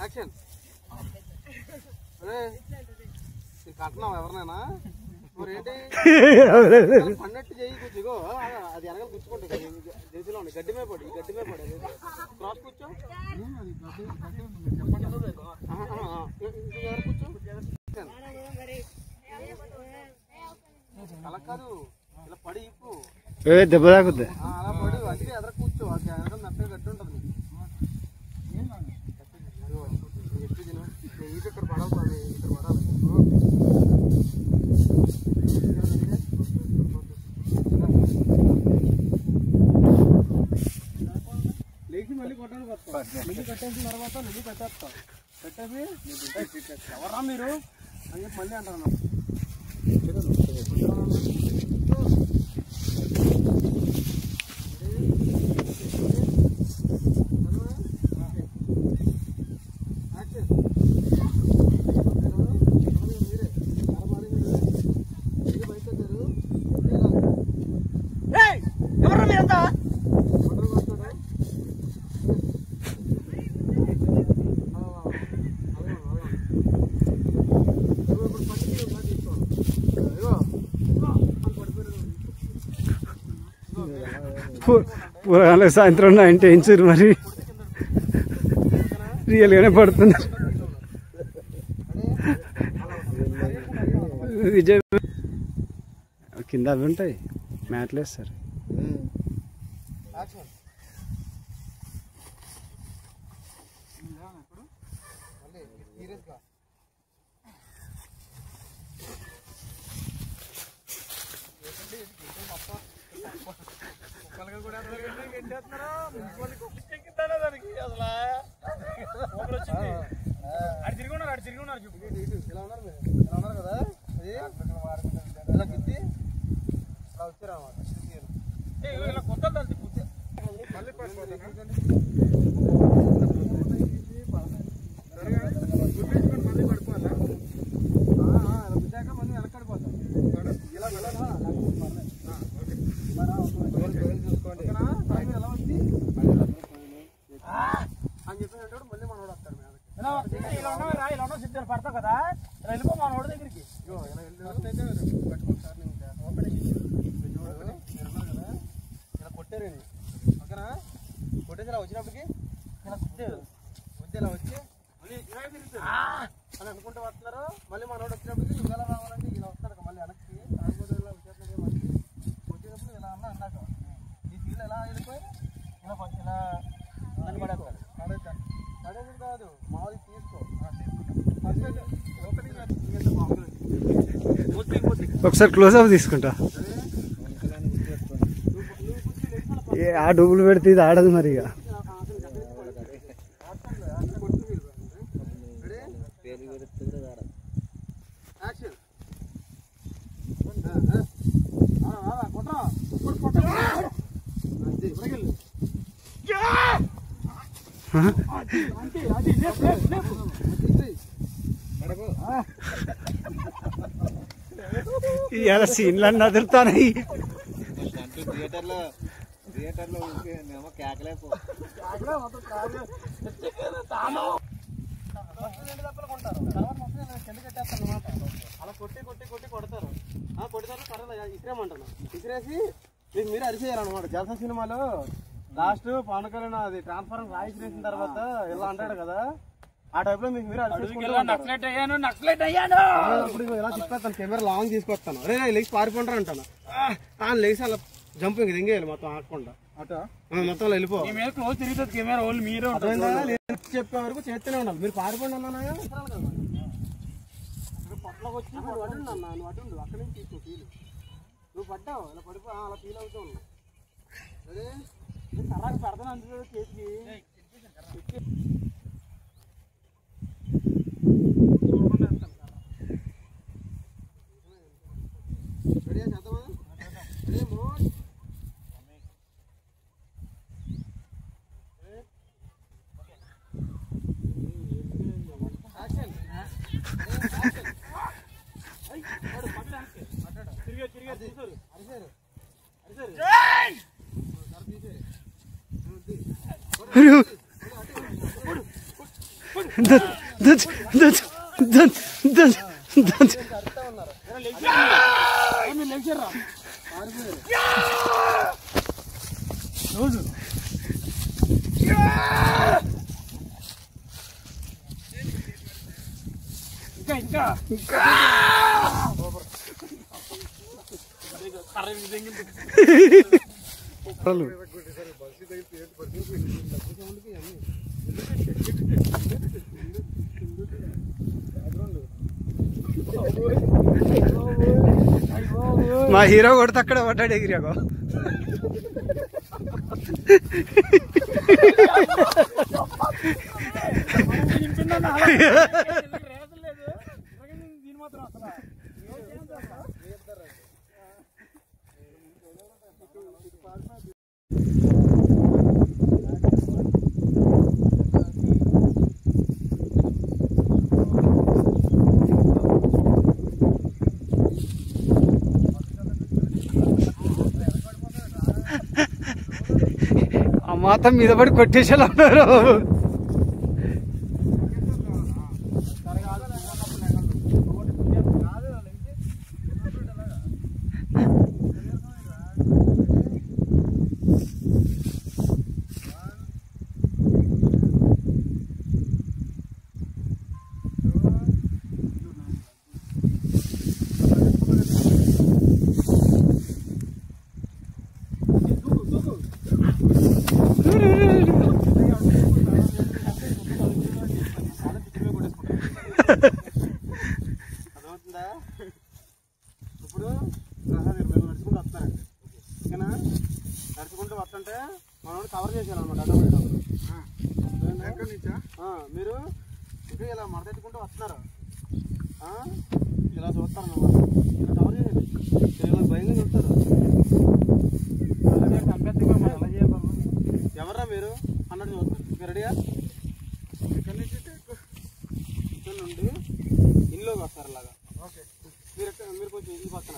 Action. అరే కట్టినావు ఎవరినైనా మరి ఏంటి పన్నట్టు చెయ్యి కూర్చోగో, అది వెనకాల కూర్చుకుంటుంది దేశంలో ఉంది. గడ్డి మీద పడి క్రాస్ కూర్చో, ఎవరు కూర్చో అలా కాదు, ఇలా పడి ఇప్పు దెబ్బ తాకుద్ది. అలా పడి అందుకే ఎదర కూర్చో, వెనకాల నట్టగా గడ్డి ఉంటుంది. ఇక్కడ పడాలి, ఇక్కడ పడాలి. లేచి మళ్ళీ కొట్టాలి వస్తాం. మళ్ళీ కట్టేసిన తర్వాత మళ్ళీ పెట్టేస్తాం. పెట్టేసి ఎవరా మీరు అని చెప్పి మళ్ళీ అంటాను. పురాణ సాయంత్రం 9 ఇంచులు మరి రియల్గానే పడుతున్నారు. విజయ్ కింద అవి ఉంటాయి, మ్యాట్లు వేస్తారు. పడతావు కదా, వెళ్ళిపో మా నోడి దగ్గరికి. ఇలా కొట్టారండి ఓకేనా, కొట్టేసి ఇలా వచ్చినప్పటికి ఇలా కుట్టారు, వద్దు ఇలా వచ్చి అని అనుకుంటూ వస్తున్నారు. మళ్ళీ మా నోడు వచ్చినప్పటికి నువ్వు ఎలా రావాలంటే ఇలా వస్తాడు మళ్ళీ వెనక్కి. కాకపోతే ఇలా వచ్చేస్తుంది మళ్ళీ వచ్చేటప్పుడు ఇలా అన్నా అన్నాక ఈ ఫీల్డ్ ఎలా వెళ్ళిపోయి ఇలా ఫస్ట్ ఇలా అని పడేస్తారు. పడేది కాదు మామూలు తీసుకో. ఒకసారి క్లోజ్ అప్ తీసుకుంటా. ఆ డబ్బులు పెడితే ఇది ఆడదు మరి. ఇక ఇలా సీన్లన్నీ అదురుతాయి. అలా కొట్టి కొట్టి కొట్టి కొడతారు. కొడతారు సరే ఇసిరేమంటాను. ఇసిరేసి మీకు మీరు అరిసేయాలన్నమాట. జలస సినిమాలో లాస్ట్ పవన్ కళ్యాణ్ అది ట్రాన్స్ఫార్మర్ రాయి ఇసిరేసిన తర్వాత ఇలా అంటాడు కదా, ఆ టైప్ లో మీకు మీరు నక్సలైట్ అయ్యాను. ఇప్పుడు ఇలా తిప్పేస్తాను, కెమెరా లాంగ్ తీసుకొస్తాను. అరే లేచి పారిపోంటారు అంటాను. లేచి అలా జంపింగ్ దింగేయాలి మొత్తం ఆకుండా అటు మొత్తం వెళ్ళిపోవాలి. క్లోజ్ తిరుగుతుంది కెమెరా వాళ్ళు మీరు చెప్పే వరకు చేస్తూనే ఉండాలి. మీరు పారిపోండి అన్నా పొట్టలోకి వచ్చి నువ్వు అడ్డు అన్నా, నువ్వు అడ్డు అక్కడి నుంచి తీసుకో ఫీల్. నువ్వు పడ్డావు ఇలా పడిపో అలా ఫీల్ అవుతూ ఉన్నావు. అదే సరాకు పెడతాను అందులో చేతికి రెడీ చేద్దామా? రెడీ మోడ్ మా హీరో కొడితే అక్కడ పడ్డాడు ఎగిరాగో. ఆ మాత్రం మీద పడి కొట్టేసేలా ఉన్నారు. అర్థమవుతుందా? ఇప్పుడు మీరు నడుచుకుంటూ వస్తారండి, ఓకేనా? నడుచుకుంటూ వస్తుంటే మనం కవర్ చేసేయాలన్నమాట. మీరు ఇప్పుడు ఇలా మడతెట్టుకుంటూ వస్తున్నారు, ఇలా చూస్తారన్నమాట. ఇలా కవర్ చేసేది ఇలా భయంగా చూస్తారు. ఎలా చేయాలి? ఎవర్రా మీరు అన్నట్టు చూస్తారు. మీరు రెడీగా ఇక్కడ నుంచి నుండి ఇంట్లోకి వస్తారు అలాగా. ఓకే, మీరు కొంచెం ఈ పక్కన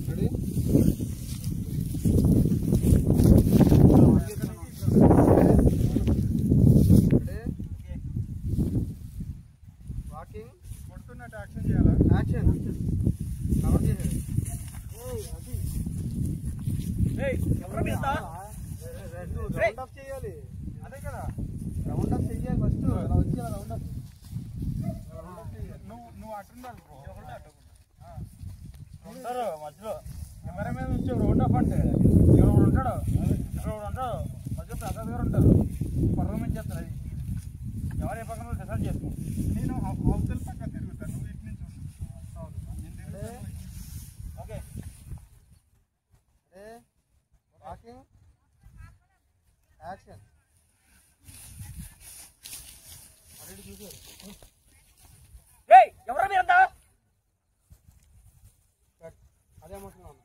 రెడీ. వాకింగ్ కొడుతున్నట్టు యాక్షన్ చేయాలా? యాక్షన్ కవర్ చేసేది. రౌండ్ అప్ చేయాలి. అదే కదా, రౌండ్ అప్ చెయ్యాలి ఫస్ట్. అలా వచ్చి రౌండ్ అప్ నువ్వు అటుండాలి ఉంటారు మధ్యలో కెమెరా మీద నుంచి రౌండ్ అప్ అంటే ఎవరు ఉంటాడు, మధ్య ప్రసాద్ గారు ఉంటారు. పర్వం నుంచి చేస్తారు. అది ఎవరు ఏ పక్కన డిసైడ్ చేసుకో. నేను అవతల పక్కన తిరుగుతాను, నువ్వు ఇటు నుంచి ఓకే. Walking action. ఎవరా మీరంతా? అదే ఎమోషన్గా ఉన్నా.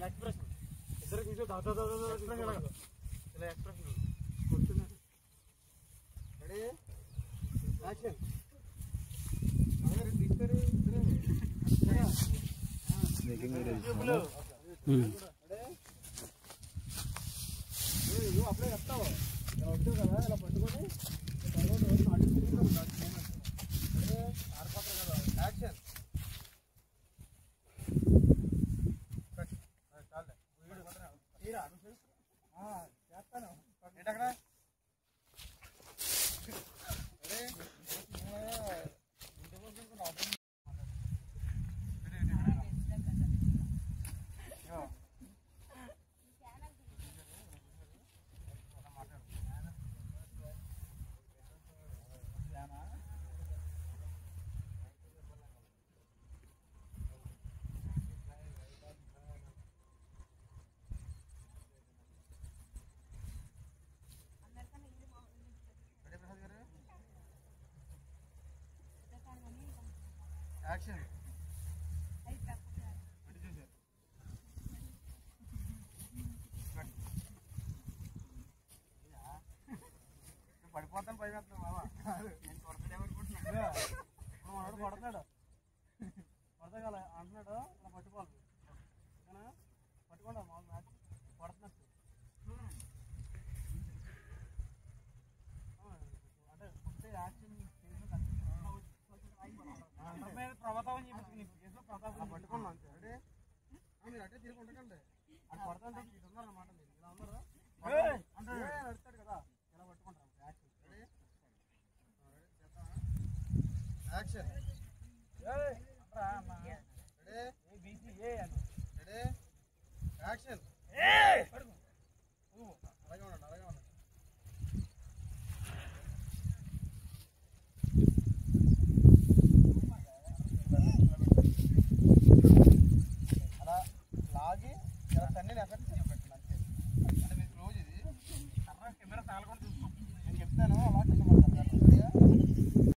ఎక్స్ప్రెషన్ ఇద్దరు కూర్చో ఇలా ఎక్స్ప్రెషన్ కొడుతున్నారు. రెడీ యాక్షన్ తీస్తారు నువ్వు అప్లై చెప్తావు ఇలా వచ్చావు కదా ఇలా పట్టుకొని ఆరిపోతారు కదా యాక్షన్ చేస్తాను ఏంటక్కడ యాక్షన్ పడిపోతాను పైన బాబా నేను కొడతాడేమనుకుంటున్నాడు మనోడు పడుతున్నాడు పడతా కదా అంటున్నాడు ఇలా పట్టుకోవాలి పట్టుకోండి మామూలు మ్యాచ్ పడుతున్నట్టు అంటే ఫుడ్ యాక్షన్ ప్రభావం పట్టుకున్నాను అంతే రెడీ మీరు అట్టే తిరిగి ఉండకండి అది పడుతుంటే ఇది ఉన్నారన్నమాట మీరు ఇలా ఉన్నారు అంటే నడుస్తాడు కదా ఇలా పట్టుకుంటారు action ready action ready action అలాగే ఉండండి అలాగే ఉండండి అలా లాగి ఇలా తన్ని ఎఫెక్ట్ చూపెట్టండి అంతే అంటే మీకు రోజు ఇది కెమెరా తాగకుండా